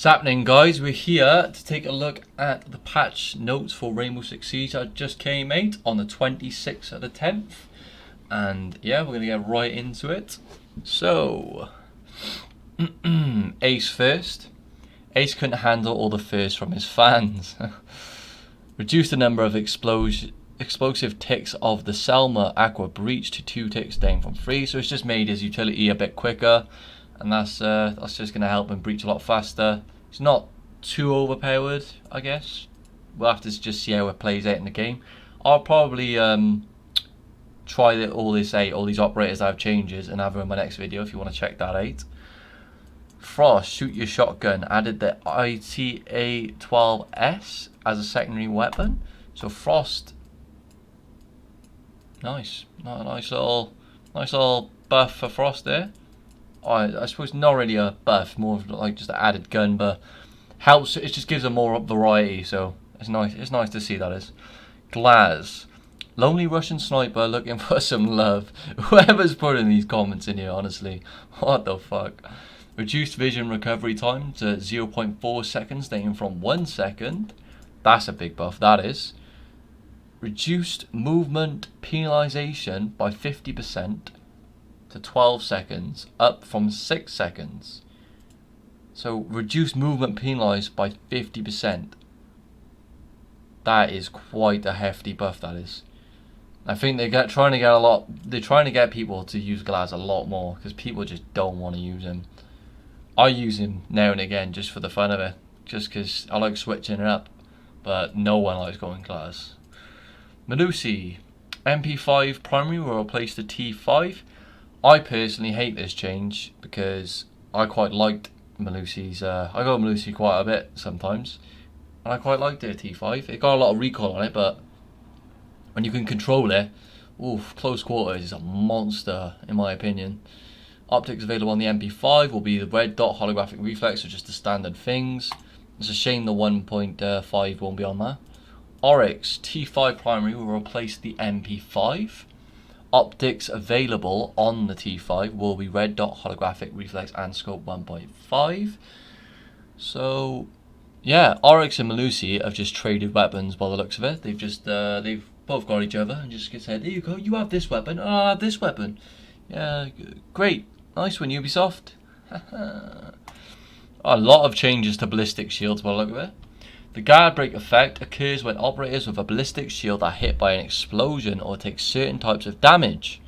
What's happening, guys? We're here to take a look at the patch notes for Rainbow Six Siege that just came out on the 26th of the 10th. And yeah, we're going to get right into it. So, Ace first. Ace couldn't handle all the firsts from his fans. Reduced the number of explosive ticks of the Selma Aqua Breach to 2 ticks down from 3. So it's just made his utility a bit quicker. And that's just going to help him breach a lot faster. It's not too overpowered, I guess. We'll have to just see how it plays out in the game. I'll probably try all these operators that have changes and have them in my next video if you want to check that out. Frost, shoot your shotgun, added the ITA-12S as a secondary weapon. So Frost, nice little buff for Frost there. I suppose not really a buff, more of like just an added gun, but helps. It just gives them more variety, so it's nice. It's nice to see that is. Glaz, lonely Russian sniper looking for some love. Whoever's putting these comments in here, honestly, what the fuck? Reduced vision recovery time to 0.4 seconds, down from 1 second. That's a big buff. That is. Reduced movement penalization by 50%. To 12 seconds, up from 6 seconds. So reduced movement penalized by 50%. That is quite a hefty buff, that is. I think they're trying to get people to use Glaz a lot more, because people just don't want to use him. I use him now and again just for the fun of it, just because I like switching it up, but no one likes going Glaz. Melusi, MP5 primary will replace the T5. I personally hate this change because I quite liked Melusi's. I go Melusi quite a bit sometimes, and I quite liked their T5. It got a lot of recoil on it, but when you can control it, oof, close quarters is a monster in my opinion. Optics available on the MP5 will be the red dot holographic reflex, or just the standard things. It's a shame the 1.5 won't be on there. Oryx T5 primary will replace the MP5. Optics available on the T5 will be red dot holographic reflex and scope 1.5. So yeah, Oryx and Melusi have just traded weapons by the looks of it. They've both got each other and just said, there you go, you have this weapon, I'll have this weapon. Yeah, great, nice one, Ubisoft. A lot of changes to ballistic shields by the look of it. The guard break effect occurs when operators with a ballistic shield are hit by an explosion or take certain types of damage.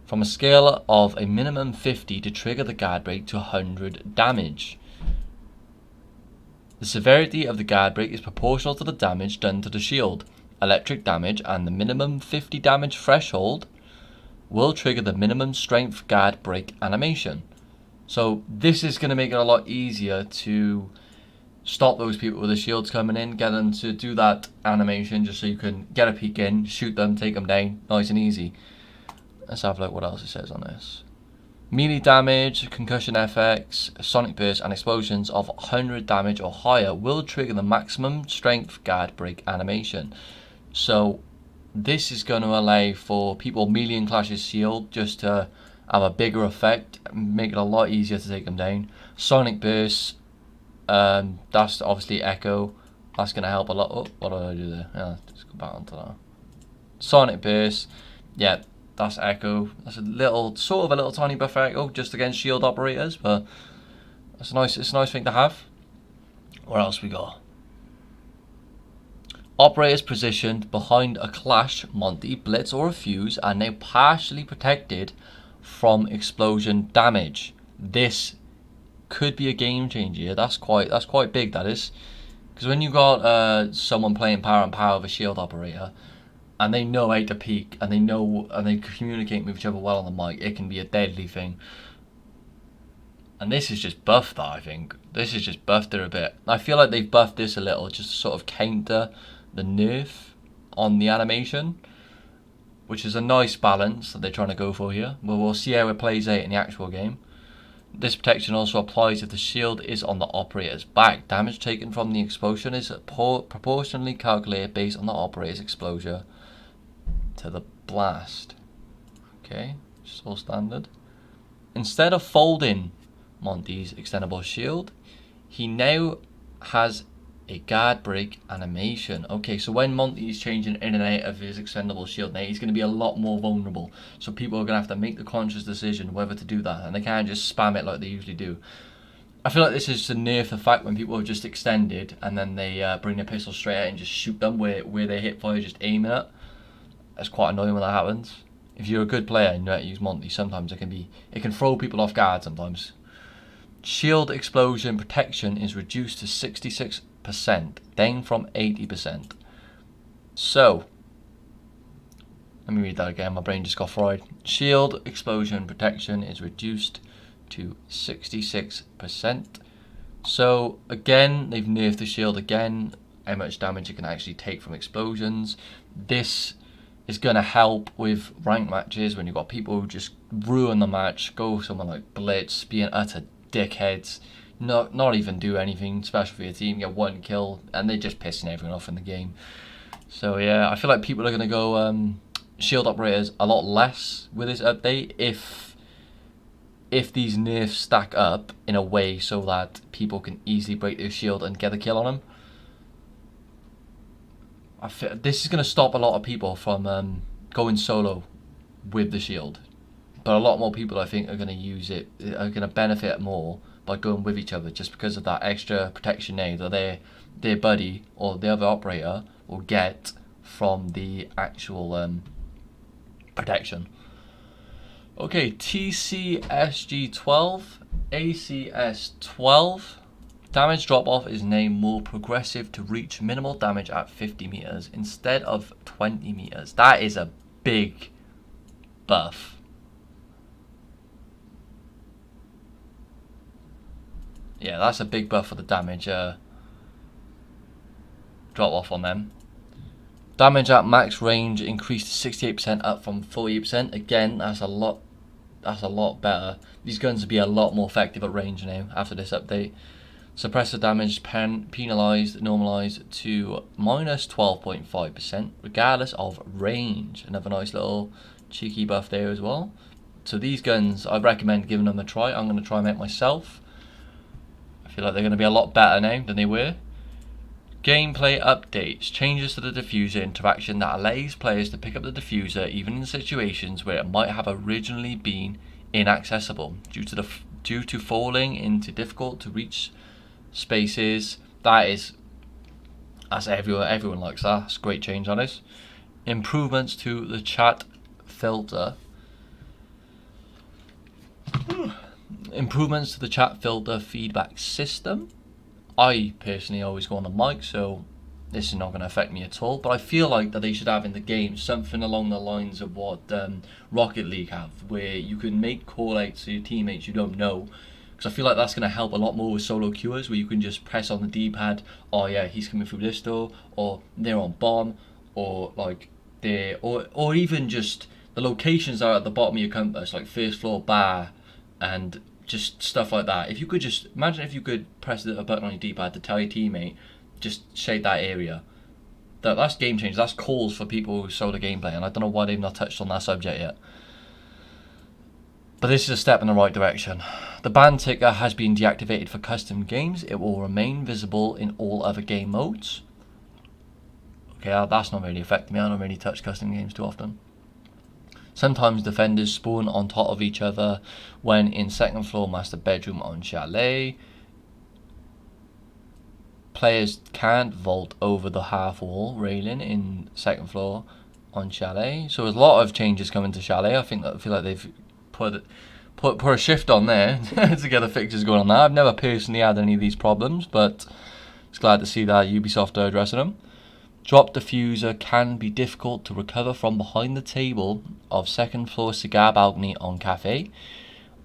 From a scale of a minimum 50 to trigger the guard break to 100 damage. The severity of the guard break is proportional to the damage done to the shield. Electric damage and the minimum 50 damage threshold will trigger the minimum strength guard break animation. So this is going to make it a lot easier to stop those people with the shields coming in, get them to do that animation just so you can get a peek in, shoot them, take them down, nice and easy. Let's have a look what else it says on this. Melee damage, concussion FX, sonic burst and explosions of 100 damage or higher will trigger the maximum strength guard break animation. So this is going to allow for people melee and clashes shield just to have a bigger effect, make it a lot easier to take them down. Sonic burst, that's obviously echo. That's going to help a lot. Oh, what did I do there? Yeah, let's go back onto that. Sonic burst. Yeah, that's echo. That's a little tiny buffer echo just against shield operators, but that's nice. It's a nice thing to have. What else we got? Operators positioned behind a clash, Monty, blitz, or a fuse are now partially protected from explosion damage. This could be a game changer. Yeah, that's quite big, that is, because when you got someone playing power and power with a shield operator, and they know how to peek, and they communicate with each other well on the mic, it can be a deadly thing. And this is just buffed that. I think this is just buffed it a bit. I feel like they've buffed this a little just to sort of counter the nerf on the animation, which is a nice balance that they're trying to go for here. But we'll see how it plays out in the actual game. This protection also applies if the shield is on the operator's back. Damage taken from the explosion is proportionally calculated based on the operator's exposure to the blast. Okay, just all standard. Instead of folding Monty's extendable shield, He now has a guard break animation. Okay, so when Monty is changing in and out of his extendable shield now, he's going to be a lot more vulnerable. So people are going to have to make the conscious decision whether to do that, and they can't just spam it like they usually do. I feel like this is to nerf the fact when people have just extended and then they bring their pistol straight out and just shoot them where they hit fire, just aiming it. That's quite annoying when that happens. If you're a good player and you know how to use Monty, sometimes it can throw people off guard sometimes. Shield explosion protection is reduced to 66%, down from 80%. So, let me read that again, my brain just got fried. Shield explosion protection is reduced to 66%. So, again, they've nerfed the shield again, how much damage it can actually take from explosions. This is going to help with ranked matches when you've got people who just ruin the match, go someone like Blitz, being utter dickheads, not even do anything special for your team, get one kill, and they're just pissing everyone off in the game. So yeah, I feel like people are going to go shield operators a lot less with this update if these nerfs stack up in a way so that people can easily break their shield and get a kill on them. I feel this is going to stop a lot of people from going solo with the shield. But a lot more people, I think, are going to use it, are going to benefit more by going with each other just because of that extra protection now that their buddy or the other operator will get from the actual protection. Okay, TCSG12, ACS12. Damage drop-off is now more progressive to reach minimal damage at 50 meters instead of 20 meters. That is a big buff. Yeah, that's a big buff for the damage drop off on them. Damage at max range increased to 68%, up from 40%. Again, that's a lot better. These guns will be a lot more effective at range now after this update. Suppressor damage penalized, normalized to minus 12.5%, regardless of range. Another nice little cheeky buff there as well. So these guns, I recommend giving them a try. I'm going to try them out myself. I feel like they're going to be a lot better now than they were. Gameplay updates. Changes to the diffuser interaction that allows players to pick up the diffuser even in situations where it might have originally been inaccessible due to falling into difficult to reach spaces. That's everyone likes that. It's a great change on this. Improvements to the chat filter. Improvements to the chat filter feedback system. I personally always go on the mic, so this is not going to affect me at all. But I feel like that they should have in the game something along the lines of what Rocket League have, where you can make call outs to your teammates you don't know. Because I feel like that's going to help a lot more with solo queuers, where you can just press on the D-pad, oh yeah, he's coming through this door, or they're on bomb, or like or even just the locations are at the bottom of your compass, like first floor bar, and just stuff like that. If you could just imagine if you could press a button on your D-pad to tell your teammate, just shade that area. That's game changer. That's calls for people who solo gameplay, and I don't know why they've not touched on that subject yet. But this is a step in the right direction. The ban ticker has been deactivated for custom games. It will remain visible in all other game modes. Okay, that's not really affecting me. I don't really touch custom games too often. Sometimes defenders spawn on top of each other when in second floor master bedroom on chalet. Players can't vault over the half wall railing in second floor on chalet. So there's a lot of changes coming to chalet. I feel like they've put a shift on there to get the fixtures going on that. I've never personally had any of these problems, but it's glad to see that Ubisoft are addressing them. Drop diffuser can be difficult to recover from behind the table of second floor cigar balcony on cafe.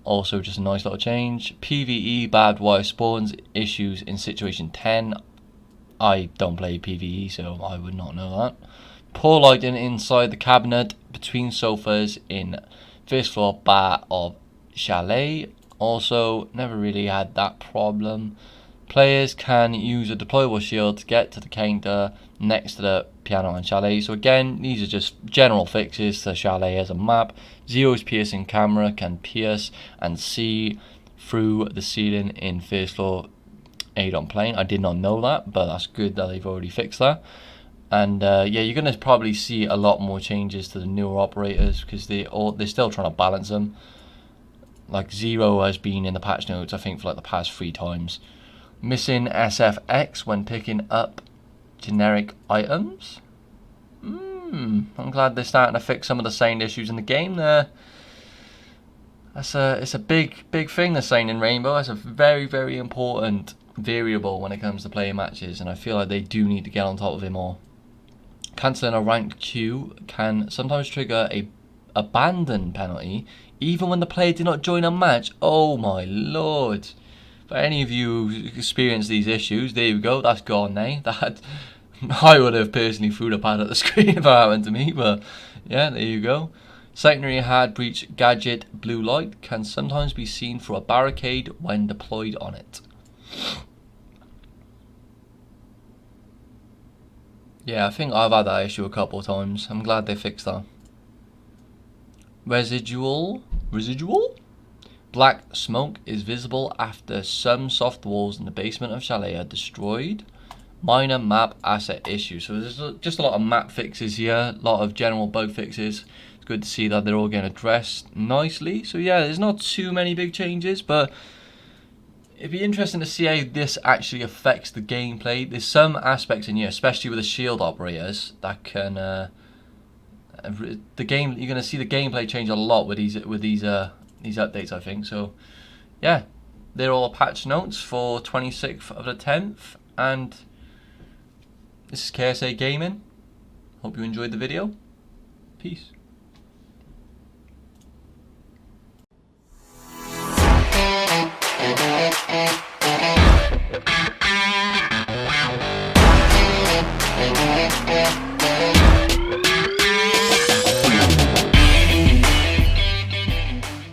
Also just a nice little change. PvE barbed wire spawns issues in situation 10. I don't play PvE, so I would not know that. Poor lighting inside the cabinet between sofas in first floor bar of chalet. Also never really had that problem. Players can use a deployable shield to get to the counter next to the piano and chalet. So again, these are just general fixes to chalet as a map. Zero's piercing camera can pierce and see through the ceiling in first floor ADOM plane. I did not know that, but that's good that they've already fixed that. And yeah, you're going to probably see a lot more changes to the newer operators because they're still trying to balance them. Like 0 has been in the patch notes, I think, for like the past 3 times. Missing SFX when picking up generic items. I'm glad they're starting to fix some of the signed issues in the game there. It's a big thing, the sign in Rainbow. It's a very, very important variable when it comes to playing matches, and I feel like they do need to get on top of it more. Cancelling a ranked queue can sometimes trigger a abandon penalty, even when the player did not join a match. Oh my lord. For any of you who experienced these issues, there you go, that's gone now. That I would have personally threw the pad at the screen if that happened to me, but yeah, there you go. Secondary hard breach gadget blue light can sometimes be seen through a barricade when deployed on it. Yeah, I think I've had that issue a couple of times. I'm glad they fixed that. Residual? Black smoke is visible after some soft walls in the basement of Chalet are destroyed. Minor map asset issues. So there's just a lot of map fixes here, a lot of general bug fixes. It's good to see that they're all getting addressed nicely. So yeah, there's not too many big changes, but it'd be interesting to see how this actually affects the gameplay. There's some aspects in here, especially with the shield operators, that can you're going to see the gameplay change a lot with these updates, I think. So yeah, they're all patch notes for 26th of the 10th, and this is KSA Gaming. Hope you enjoyed the video. Peace.